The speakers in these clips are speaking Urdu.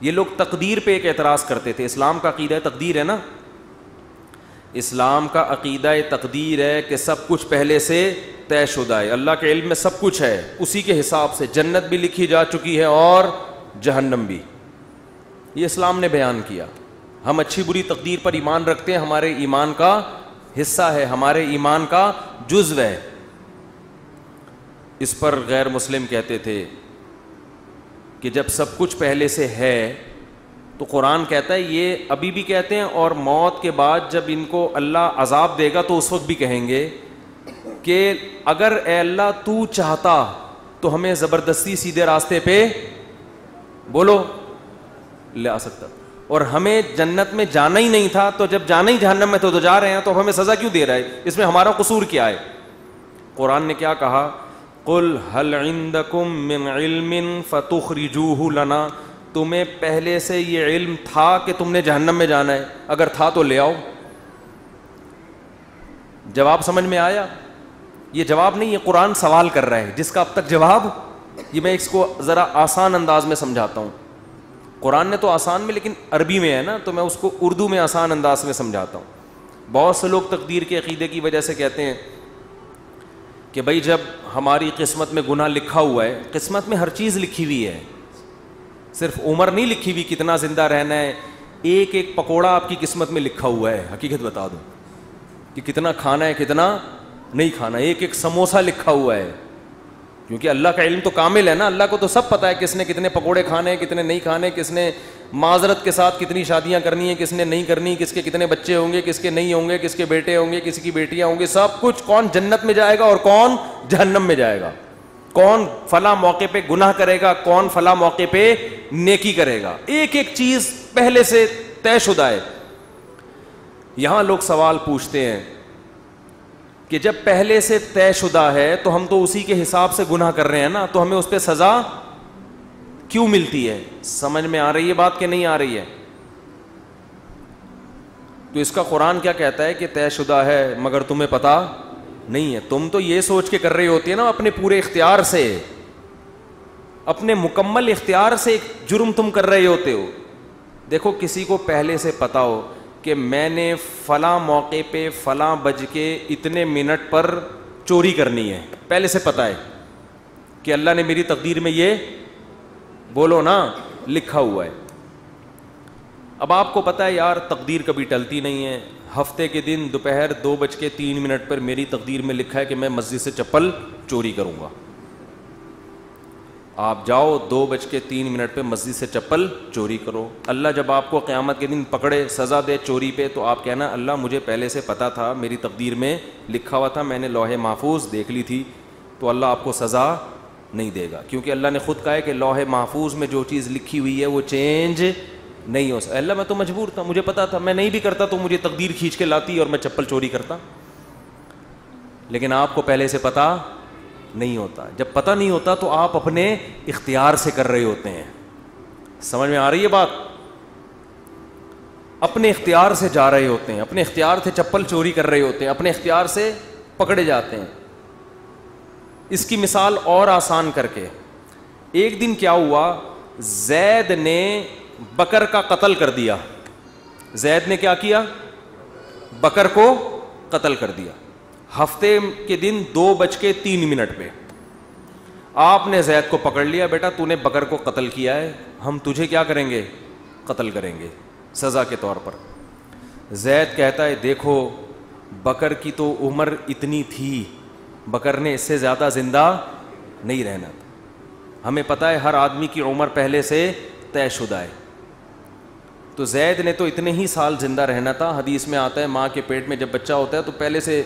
یہ لوگ تقدیر پہ ایک اعتراض کرتے تھے. اسلام کا عقیدہ تقدیر ہے نا, اسلام کا عقیدہ تقدیر ہے کہ سب کچھ پہلے سے طے شدہ ہے, اللہ کے علم میں سب کچھ ہے, اسی کے حساب سے جنت بھی لکھی جا چکی ہے اور جہنم بھی. یہ اسلام نے بیان کیا. ہم اچھی بری تقدیر پر ایمان رکھتے ہیں, ہمارے ایمان کا حصہ ہے, ہمارے ایمان کا جزو ہے. اس پر غیر مسلم کہتے تھے کہ جب سب کچھ پہلے سے ہے تو قرآن کہتا ہے, یہ ابھی بھی کہتے ہیں اور موت کے بعد جب ان کو اللہ عذاب دے گا تو اس وقت بھی کہیں گے کہ اگر اے اللہ تو چاہتا تو ہمیں زبردستی سیدھے راستے پہ بولو لے آ سکتا, اور ہمیں جنت میں جانا ہی نہیں تھا, تو جب جانا ہی جہنم میں تو جا رہے ہیں, تو ہمیں سزا کیوں دے رہا ہے, اس میں ہمارا قصور کیا ہے؟ قرآن نے کیا کہا, قل هل عندکم من علم فتخرجوه لنا, تمہیں پہلے سے یہ علم تھا کہ تم نے جہنم میں جانا ہے؟ اگر تھا تو لے آؤ. جواب سمجھ میں آیا؟ یہ جواب نہیں, یہ قرآن سوال کر رہا ہے جس کا اب تک جواب, یہ میں اس کو ذرا آسان انداز میں سمجھاتا ہوں. قرآن نے تو آسان میں, لیکن عربی میں ہے نا, تو میں اس کو اردو میں آسان انداز میں سمجھاتا ہوں. بہت سے لوگ تقدیر کے عقیدے کی وجہ سے کہتے ہیں کہ بھائی جب ہماری قسمت میں گناہ لکھا ہوا ہے, قسمت میں ہر چیز لکھی ہوئی ہے, صرف عمر نہیں لکھی ہوئی کتنا زندہ رہنا ہے, ایک ایک پکوڑا آپ کی قسمت میں لکھا ہوا ہے. حقیقت بتا دوں کہ کتنا کھانا ہے کتنا نہیں کھانا, ایک ایک سموسا لکھا ہوا ہے, کیونکہ اللہ کا علم تو کامل ہے نا, اللہ کو تو سب پتہ ہے کس نے کتنے پکوڑے کھانے ہیں کتنے نہیں کھانے, کس نے معذرت کے ساتھ کتنی شادیاں کرنی ہیں کس نے نہیں کرنی, کس کے کتنے بچے ہوں گے کس کے نہیں ہوں گے, کس کے بیٹے ہوں گے کس کی بیٹیاں ہوں گی, سب کچھ, کون جنت میں جائے گا اور کون جہنم میں جائے گا, کون فلاں موقع پہ گناہ کرے گا کون فلاں موقع پہ نیکی کرے گا, ایک ایک چیز پہلے سے طے شدہ ہے. یہاں لوگ سوال پوچھتے ہیں کہ جب پہلے سے طے شدہ ہے تو ہم تو اسی کے حساب سے گناہ کر رہے ہیں نا, تو ہمیں اس پہ سزا کیوں ملتی ہے؟ سمجھ میں آ رہی ہے بات کہ نہیں آ رہی ہے؟ تو اس کا قرآن کیا کہتا ہے کہ طے شدہ ہے مگر تمہیں پتہ نہیں ہے. تم تو یہ سوچ کے کر رہی ہوتی ہے نا اپنے پورے اختیار سے, اپنے مکمل اختیار سے ایک جرم تم کر رہے ہوتے ہو. دیکھو کسی کو پہلے سے پتہ ہو کہ میں نے فلاں موقع پہ فلاں بج کے اتنے منٹ پر چوری کرنی ہے, پہلے سے پتہ ہے کہ اللہ نے میری تقدیر میں یہ بولو نا لکھا ہوا ہے. اب آپ کو پتہ ہے یار تقدیر کبھی ٹلتی نہیں ہے, ہفتے کے دن دوپہر 2:03 پر میری تقدیر میں لکھا ہے کہ میں مسجد سے چپل چوری کروں گا. آپ جاؤ 2:03 پہ مسجد سے چپل چوری کرو. اللہ جب آپ کو قیامت کے دن پکڑے سزا دے چوری پہ, تو آپ کہنا اللہ مجھے پہلے سے پتہ تھا, میری تقدیر میں لکھا ہوا تھا, میں نے لوح محفوظ دیکھ لی تھی. تو اللہ آپ کو سزا نہیں دے گا, کیونکہ اللہ نے خود کہا ہے کہ لوح محفوظ میں جو چیز لکھی ہوئی ہے وہ چینج نہیں ہو سکتا. اللہ میں تو مجبور تھا, مجھے پتا تھا, میں نہیں بھی کرتا تو مجھے تقدیر کھینچ کے لاتی اور میں چپل چوری کرتا. لیکن آپ کو پہلے سے پتا نہیں ہوتا. جب پتہ نہیں ہوتا تو آپ اپنے اختیار سے کر رہے ہوتے ہیں. سمجھ میں آ رہی ہے بات؟ اپنے اختیار سے جا رہے ہوتے ہیں, اپنے اختیار سے چپل چوری کر رہے ہوتے ہیں, اپنے اختیار سے پکڑے جاتے ہیں. اس کی مثال اور آسان کر کے, ایک دن کیا ہوا, زید نے بکر کا قتل کر دیا. زید نے کیا کیا؟ بکر کو قتل کر دیا. ہفتے کے دن 2:03 پہ آپ نے زید کو پکڑ لیا, بیٹا تو نے بکر کو قتل کیا ہے, ہم تجھے کیا کریں گے؟ قتل کریں گے سزا کے طور پر. زید کہتا ہے دیکھو بکر کی تو عمر اتنی تھی, بکر نے اس سے زیادہ زندہ نہیں رہنا تھا, ہمیں پتہ ہے ہر آدمی کی عمر پہلے سے طے شدہ ہے. تو زید نے تو اتنے ہی سال زندہ رہنا تھا. حدیث میں آتا ہے ماں کے پیٹ میں جب بچہ ہوتا ہے تو پہلے سے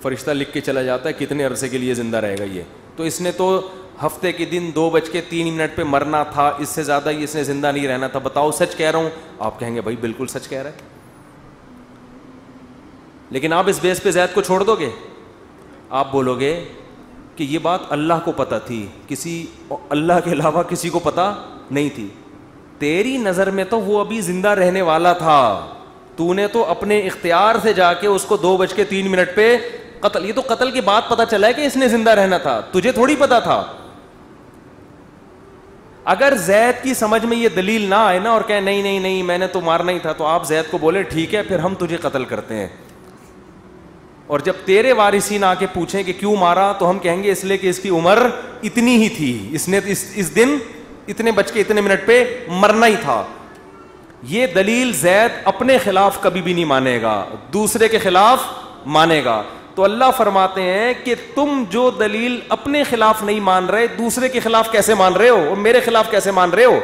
فرشتہ لکھ کے چلا جاتا ہے کتنے عرصے کے لیے زندہ رہے گا یہ. تو اس نے تو ہفتے کے دن 2:03 پہ مرنا تھا, اس سے زیادہ اس نے زندہ نہیں رہنا تھا. بتاؤ سچ کہہ رہا ہوں؟ آپ کہیں گے بھائی بالکل سچ کہہ رہا ہے. لیکن آپ اس بیس پہ زید کو چھوڑ دو گے؟ آپ بولو گے کہ یہ بات اللہ کو پتہ تھی, کسی اللہ کے علاوہ کسی کو پتہ نہیں تھی. تیری نظر میں تو وہ ابھی زندہ رہنے والا تھا, تو نے تو اپنے اختیار سے جا کے اس کو 2:03 پہ قتل. یہ تو قتل کے بعد پتہ چلا ہے کہ اس نے زندہ رہنا تھا, تجھے تھوڑی پتہ تھا. اگر زید کی سمجھ میں یہ دلیل نہ آئے نا اور کہے نہیں نہیں نہیں میں نے تو مارنا ہی تھا, تو آپ زید کو بولے ٹھیک ہے پھر ہم تجھے قتل کرتے ہیں, اور جب تیرے وارثین آ کے پوچھیں کہ کیوں مارا تو ہم کہیں گے اس لیے کہ اس کی عمر اتنی ہی تھی, اس نے اس دن اتنے بج کے اتنے منٹ پہ مرنا ہی تھا. یہ دلیل زید اپنے خلاف کبھی بھی نہیں مانے گا, دوسرے کے خلاف مانے گا. تو اللہ فرماتے ہیں کہ تم جو دلیل اپنے خلاف نہیں مان رہے دوسرے کے خلاف کیسے مان رہے ہو, اور میرے خلاف کیسے مان رہے ہو؟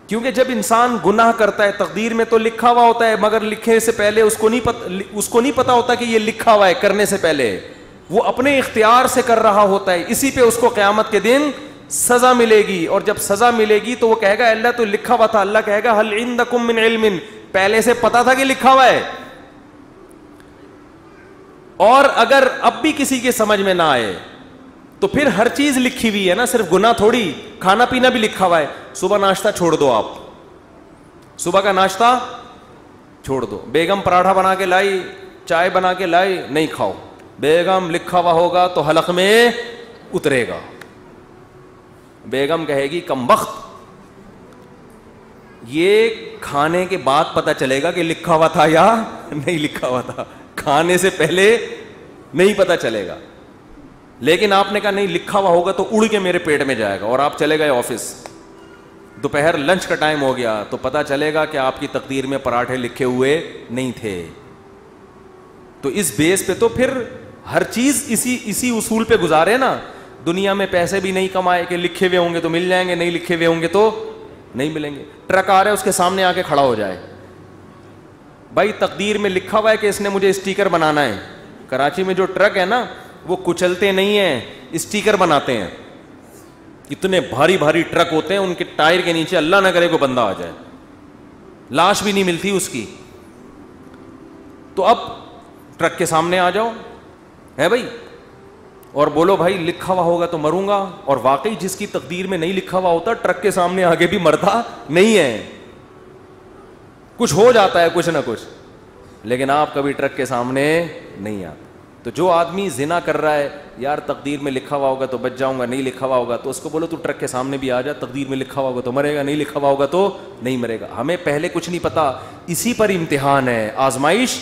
کیونکہ جب انسان گناہ کرتا ہے تقدیر میں تو لکھا ہوا ہوتا ہے, مگر لکھنے سے پہلے اس کو نہیں پتا ہوتا کہ یہ لکھا ہوا ہے. کرنے سے پہلے وہ اپنے اختیار سے کر رہا ہوتا ہے, اسی پہ اس کو قیامت کے دن سزا ملے گی. اور جب سزا ملے گی تو وہ کہے گا اللہ تو لکھا ہوا تھا. اللہ کہے گا هل عندکم من علم, پہلے سے پتا تھا کہ لکھا ہوا ہے. اور اگر اب بھی کسی کے سمجھ میں نہ آئے تو پھر ہر چیز لکھی ہوئی ہے نا, صرف گناہ تھوڑی, کھانا پینا بھی لکھا ہوا ہے. صبح ناشتہ چھوڑ دو, آپ صبح کا ناشتہ چھوڑ دو. بیگم پراٹھا بنا کے لائی, چائے بنا کے لائی, نہیں کھاؤ. بیگم لکھا ہوا ہوگا تو حلق میں اترے گا. بیگم کہے گی کم بخت, یہ کھانے کے بعد پتہ چلے گا کہ لکھا ہوا تھا یا نہیں لکھا ہوا تھا, کھانے سے پہلے نہیں پتہ چلے گا. لیکن آپ نے کہا نہیں لکھا ہوا ہوگا تو اڑ کے میرے پیٹ میں جائے گا, اور آپ چلے گئے آفس, دوپہر لنچ کا ٹائم ہو گیا تو پتہ چلے گا کہ آپ کی تقدیر میں پراٹھے لکھے ہوئے نہیں تھے. تو اس بیس پہ تو پھر ہر چیز اسی اصول پہ گزارے نا. دنیا میں پیسے بھی نہیں کمائے کہ لکھے ہوئے ہوں گے تو مل جائیں گے, نہیں لکھے ہوئے ہوں گے تو نہیں ملیں گے. ٹرک آ رہا ہے اس کے سامنے آ کے کھڑا ہو جائے, بھائی تقدیر میں لکھا ہوا ہے کہ اس نے مجھے اسٹیکر بنانا ہے. کراچی میں جو ٹرک ہے نا وہ کچلتے نہیں ہیں, اسٹیکر بناتے ہیں. اتنے بھاری بھاری ٹرک ہوتے ہیں, ان کے ٹائر کے نیچے اللہ نہ کرے کوئی بندہ آ جائے, لاش بھی نہیں ملتی اس کی. تو اب ٹرک کے سامنے آ جاؤ ہے بھائی, اور بولو بھائی لکھا ہوا ہوگا تو مروں گا. اور واقعی جس کی تقدیر میں نہیں لکھا ہوا ہوتا ٹرک کے سامنے آگے بھی مرتا نہیں ہے, کچھ ہو جاتا ہے کچھ نہ کچھ, لیکن آپ کبھی ٹرک کے سامنے نہیں آتے. تو جو آدمی زنا کر رہا ہے یار تقدیر میں لکھا ہوا ہوگا تو بچ جاؤں گا, نہیں لکھا ہوا ہوگا تو اس کو بولو تو ٹرک کے سامنے بھی آ جا, تقدیر میں لکھا ہوا ہوگا تو مرے گا, نہیں لکھا ہوا ہوگا تو نہیں مرے گا. ہمیں پہلے کچھ نہیں پتا, اسی پر امتحان ہے, آزمائش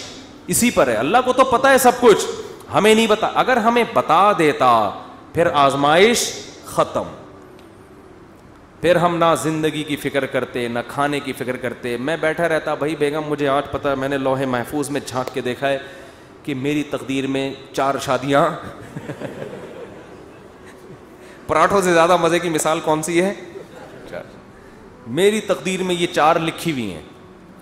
اسی پر ہے. اللہ کو تو پتا ہے سب کچھ, ہمیں نہیں پتا. اگر ہمیں بتا دیتا پھر آزمائش ختم, پھر ہم نہ زندگی کی فکر کرتے نہ کھانے کی فکر کرتے. میں بیٹھا رہتا بھائی بیگم مجھے آج پتہ ہے, میں نے لوح محفوظ میں جھانک کے دیکھا ہے کہ میری تقدیر میں 4 شادیاں پراٹھوں سے زیادہ مزے کی مثال کون سی ہے؟ میری تقدیر میں یہ 4 لکھی ہوئی ہیں,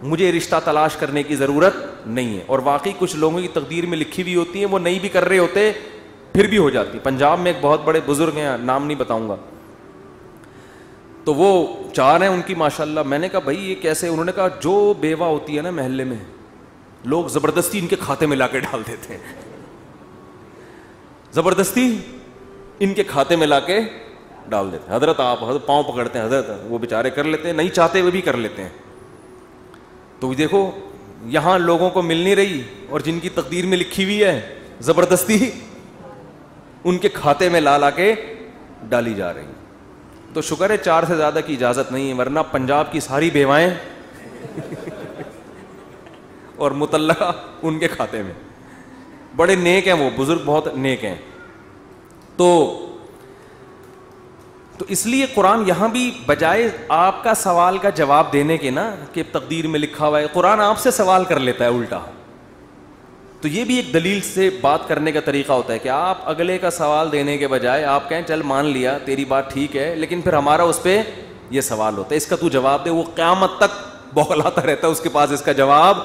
مجھے رشتہ تلاش کرنے کی ضرورت نہیں ہے. اور واقعی کچھ لوگوں کی تقدیر میں لکھی ہوئی ہوتی ہیں, وہ نہیں بھی کر رہے ہوتے پھر بھی ہو جاتی. پنجاب میں ایک بہت بڑے بزرگ ہیں, نام نہیں بتاؤں گا, تو وہ 4 ہیں ان کی ماشاءاللہ. میں نے کہا بھائی یہ کیسے؟ انہوں نے کہا جو بیوہ ہوتی ہے نا محلے میں, لوگ زبردستی ان کے کھاتے میں لا کے ڈال دیتے ہیں, زبردستی ان کے کھاتے میں لا کے ڈال دیتے ہیں. حضرت آپ حضرت پاؤں پکڑتے ہیں, حضرت وہ بیچارے کر لیتے ہیں, نہیں چاہتے ہوئے بھی کر لیتے ہیں. تو دیکھو یہاں لوگوں کو مل نہیں رہی, اور جن کی تقدیر میں لکھی ہوئی ہے زبردستی ان کے کھاتے میں لا کے ڈالی جا رہی. تو شکر ہے 4 سے زیادہ کی اجازت نہیں ہے, ورنہ پنجاب کی ساری بیوائیں اور مطلقہ ان کے کھاتے میں. بڑے نیک ہیں وہ بزرگ, بہت نیک ہیں. تو اس لیے قرآن یہاں بھی بجائے آپ کا سوال کا جواب دینے کے نا کہ تقدیر میں لکھا ہوا ہے, قرآن آپ سے سوال کر لیتا ہے الٹا. تو یہ بھی ایک دلیل سے بات کرنے کا طریقہ ہوتا ہے کہ آپ اگلے کا سوال دینے کے بجائے آپ کہیں چل مان لیا تیری بات ٹھیک ہے, لیکن پھر ہمارا اس پہ یہ سوال ہوتا ہے, اس کا تو جواب دے. وہ قیامت تک بوکھلاتا رہتا ہے, اس کے پاس اس کا جواب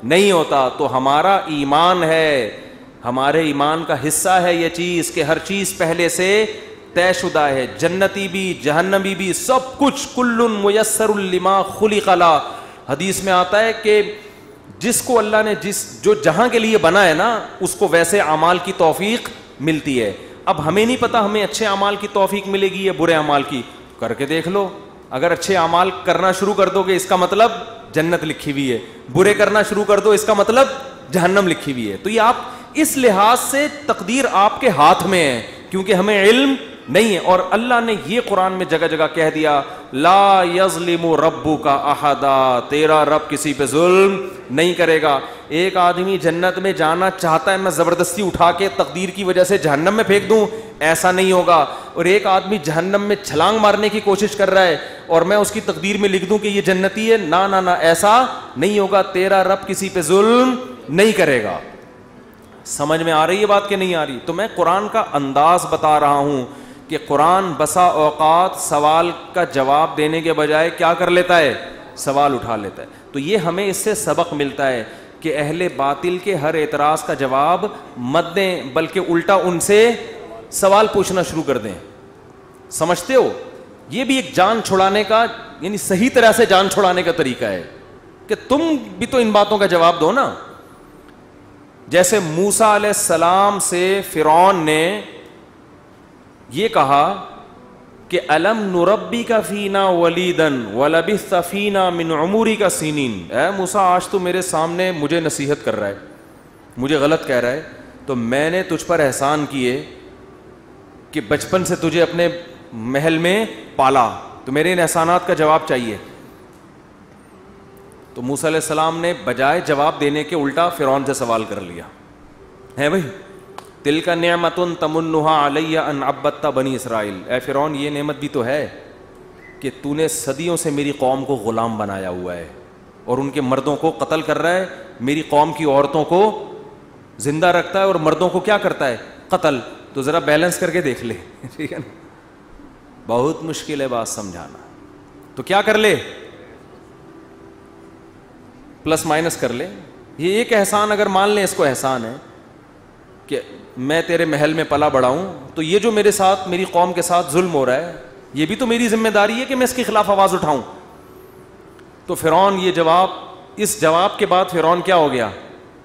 نہیں ہوتا. تو ہمارا ایمان ہے, ہمارے ایمان کا حصہ ہے یہ چیز کہ ہر چیز پہلے سے طے شدہ ہے, جنتی بھی جہنمی بھی سب کچھ. کل میسر لما خلق لا, حدیث میں آتا ہے کہ جس کو اللہ نے جو جہاں کے لیے بنا ہے نا اس کو ویسے اعمال کی توفیق ملتی ہے. اب ہمیں نہیں پتا ہمیں اچھے اعمال کی توفیق ملے گی یا برے اعمال کی, کر کے دیکھ لو. اگر اچھے اعمال کرنا شروع کر دو گے اس کا مطلب جنت لکھی ہوئی ہے, برے کرنا شروع کر دو اس کا مطلب جہنم لکھی ہوئی ہے. تو یہ آپ اس لحاظ سے تقدیر آپ کے ہاتھ میں ہے, کیونکہ ہمیں علم نہیں ہے. اور اللہ نے یہ قرآن میں جگہ جگہ کہہ دیا لا یظلم ربک احدا, تیرا رب کسی پہ ظلم نہیں کرے گا. ایک آدمی جنت میں جانا چاہتا ہے, میں زبردستی اٹھا کے تقدیر کی وجہ سے جہنم میں پھینک دوں, ایسا نہیں ہوگا. اور ایک آدمی جہنم میں چھلانگ مارنے کی کوشش کر رہا ہے اور میں اس کی تقدیر میں لکھ دوں کہ یہ جنتی ہے, نہ نہ نہ, ایسا نہیں ہوگا. تیرا رب کسی پہ ظلم نہیں کرے گا. سمجھ میں آ رہی ہے بات کہ نہیں آ رہی؟ تو میں قرآن کا انداز بتا رہا ہوں کہ قرآن بسا اوقات سوال کا جواب دینے کے بجائے کیا کر لیتا ہے, سوال اٹھا لیتا ہے. تو یہ ہمیں اس سے سبق ملتا ہے کہ اہل باطل کے ہر اعتراض کا جواب مت دیں, بلکہ الٹا ان سے سوال پوچھنا شروع کر دیں. سمجھتے ہو؟ یہ بھی ایک جان چھڑانے کا, یعنی صحیح طرح سے جان چھڑانے کا طریقہ ہے کہ تم بھی تو ان باتوں کا جواب دو نا. جیسے موسیٰ علیہ السلام سے فرعون نے یہ کہا کہ الم نربک فینا ولیدا ولبثت فینا من عمرک سنین, اے موسیٰ آج تو میرے سامنے مجھے نصیحت کر رہا ہے, مجھے غلط کہہ رہا ہے, تو میں نے تجھ پر احسان کیے کہ بچپن سے تجھے اپنے محل میں پالا, تو میرے ان احسانات کا جواب چاہیے. تو موسیٰ علیہ السلام نے بجائے جواب دینے کے الٹا فرعون سے سوال کر لیا ہے بھائی, تلک نعمت تمنها علی ان عبدت بنی اسرائیل, اے فرعون یہ نعمت بھی تو ہے کہ تو نے صدیوں سے میری قوم کو غلام بنایا ہوا ہے اور ان کے مردوں کو قتل کر رہا ہے, میری قوم کی عورتوں کو زندہ رکھتا ہے اور مردوں کو کیا کرتا ہے, قتل. تو ذرا بیلنس کر کے دیکھ لے, ٹھیک ہے نا, بہت مشکل ہے بات سمجھانا. تو کیا کر لے, پلس مائنس کر لے. یہ ایک احسان اگر مان لیں اس کو احسان ہے کہ میں تیرے محل میں پلا بڑا ہوں, تو یہ جو میرے ساتھ میری قوم کے ساتھ ظلم ہو رہا ہے یہ بھی تو میری ذمہ داری ہے کہ میں اس کے خلاف آواز اٹھاؤں. تو فرعون یہ جواب, اس جواب کے بعد فرعون کیا ہو گیا,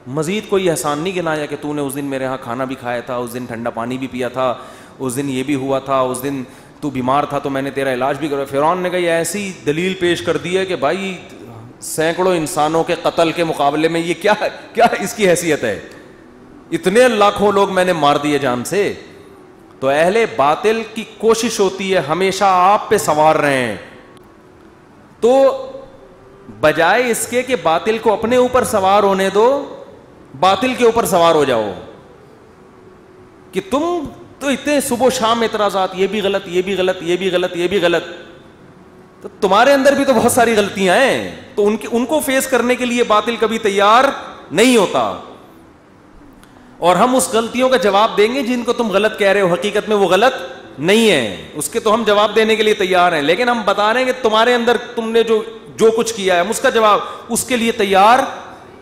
مزید کوئی احسان نہیں گنایا کہ تو نے اس دن میرے ہاں کھانا بھی کھایا تھا, اس دن ٹھنڈا پانی بھی پیا تھا, اس دن یہ بھی ہوا تھا, اس دن تو بیمار تھا تو میں نے تیرا علاج بھی کروایا. فرعون نے کہا یہ ایسی دلیل پیش کر دی ہے کہ بھائی سینکڑوں انسانوں کے قتل کے مقابلے میں یہ کیا اس کی حیثیت ہے, اتنے لاکھوں لوگ میں نے مار دیے جان سے. تو اہل باطل کی کوشش ہوتی ہے ہمیشہ آپ پہ سوار رہے ہیں, تو بجائے اس کے کہ باطل کو اپنے اوپر سوار ہونے دو, باطل کے اوپر سوار ہو جاؤ کہ تم تو اتنے صبح شام اعتراضات, یہ بھی غلط, یہ بھی غلط, یہ بھی غلط, یہ بھی غلط. تو تمہارے اندر بھی تو بہت ساری غلطیاں ہیں, تو ان کو فیس کرنے کے لیے باطل کبھی تیار نہیں ہوتا. اور ہم اس غلطیوں کا جواب دیں گے جن کو تم غلط کہہ رہے ہو, حقیقت میں وہ غلط نہیں ہے, اس کے تو ہم جواب دینے کے لیے تیار ہیں, لیکن ہم بتا رہے ہیں کہ تمہارے اندر تم نے جو کچھ کیا ہے ہم اس کا جواب اس کے لیے تیار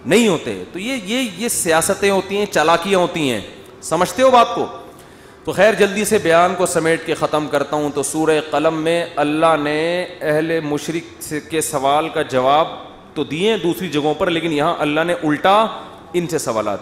نہیں ہوتے. تو یہ سیاستیں ہوتی ہیں, چالاکیاں ہوتی ہیں. سمجھتے ہو بات کو؟ تو خیر جلدی سے بیان کو سمیٹ کے ختم کرتا ہوں. تو سورہ قلم میں اللہ نے اہل مشرک کے سوال کا جواب تو دیے دوسری جگہوں پر, لیکن یہاں اللہ نے الٹا ان سے سوالات